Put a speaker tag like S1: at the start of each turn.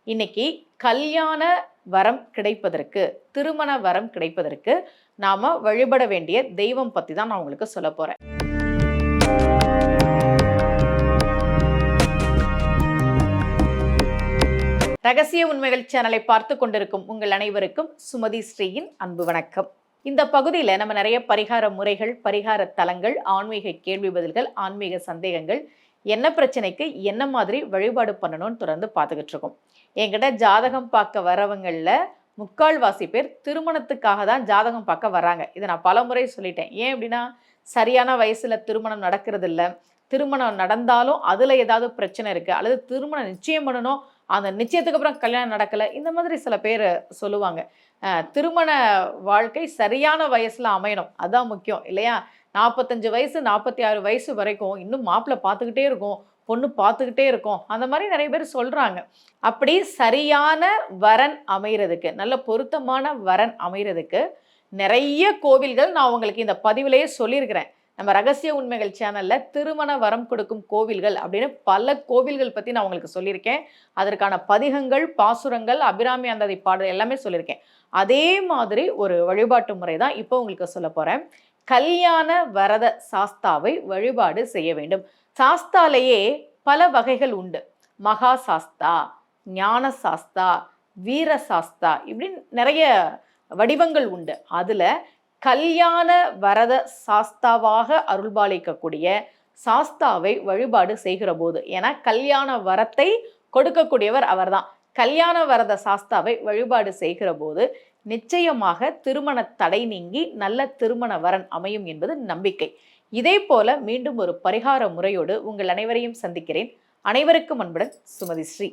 S1: இன்னைக்கு கல்யாண வரம் கிடைப்பதற்கு, திருமண வரம் கிடைப்பதற்கு நாம வழிபட வேண்டிய தெய்வம் பத்தி தான் நான் உங்களுக்கு சொல்ல போறேன். ரகசிய உண்மைகள் சேனலை பார்த்து கொண்டிருக்கும் உங்கள் அனைவருக்கும் சுமதி ஸ்ரீயின் அன்பு வணக்கம். இந்த பகுதியில் நம்ம நிறைய பரிகார முறைகள், பரிகார தலங்கள், ஆன்மீக கேள்வி பதில்கள், ஆன்மீக சந்தேகங்கள், என்ன பிரச்சனைக்கு என்ன மாதிரி வழிபாடு பண்ணணும்னு தொடர்ந்து பார்த்துக்கிட்டு இருக்கோம். என்கிட்ட ஜாதகம் பார்க்க வரவங்களில் முக்கால்வாசி பேர் திருமணத்துக்காக தான் ஜாதகம் பார்க்க வராங்க. இதை நான் பல முறை சொல்லிட்டேன். ஏன் அப்படின்னா, சரியான வயசில் திருமணம் நடக்கிறது இல்லை, திருமணம் நடந்தாலும் அதில் ஏதாவது பிரச்சனை இருக்குது, அல்லது திருமணம் நிச்சயம் பண்ணணும், அந்த நிச்சயத்துக்கு அப்புறம் கல்யாணம் நடக்கலை, இந்த மாதிரி சில பேர் சொல்லுவாங்க. திருமண வாழ்க்கை சரியான வயசில் அமையணும், அதுதான் முக்கியம் இல்லையா? 45 வயசு 46 வயசு வரைக்கும் இன்னும் மாப்பிள்ளை பார்த்துக்கிட்டே இருக்கும், பொண்ணு பார்த்துக்கிட்டே இருக்கும், அந்த மாதிரி நிறைய பேர் சொல்கிறாங்க. அப்படி சரியான வரன் அமைகிறதுக்கு, நல்ல பொருத்தமான வரன் அமைகிறதுக்கு நிறைய கோவில்கள் நான் உங்களுக்கு இந்த பதிவிலேயே சொல்லியிருக்கிறேன். நம்ம ரகசிய உண்மைகள் சேனலில் திருமண வரம் கொடுக்கும் கோவில்கள் அப்படின்னு பல கோவில்கள் பற்றி நான் உங்களுக்கு சொல்லியிருக்கேன். அதற்கான பதிகங்கள், பாசுரங்கள், அபிராமி அந்தாதி பாடல் எல்லாமே சொல்லியிருக்கேன். அதே மாதிரி ஒரு வழிபாட்டு முறை தான் இப்போ உங்களுக்கு சொல்ல போகிறேன். கல்யாண வரத சாஸ்தாவை வழிபாடு செய்ய வேண்டும். சாஸ்தாலேயே பல வகைகள் உண்டு. மகா சாஸ்தா, ஞான சாஸ்தா, வீர சாஸ்தா, இப்படின்னு நிறைய வடிவங்கள் உண்டு. அதில் கல்யாண வரத சாஸ்தாவாக அருள்பாலிக்கக்கூடிய சாஸ்தாவை வழிபாடு செய்கிற போது, ஏன்னா கல்யாண வரத்தை கொடுக்கக்கூடியவர் அவர்தான், கல்யாண வரத சாஸ்தாவை வழிபாடு செய்கிற போது நிச்சயமாக திருமண தடை நீங்கி நல்ல திருமண வரன் அமையும் என்பது நம்பிக்கை. இதே போல மீண்டும் ஒரு பரிகார முறையோடு உங்கள் அனைவரையும் சந்திக்கிறேன். அனைவருக்கும் அன்புடன் சுமதி ஸ்ரீ.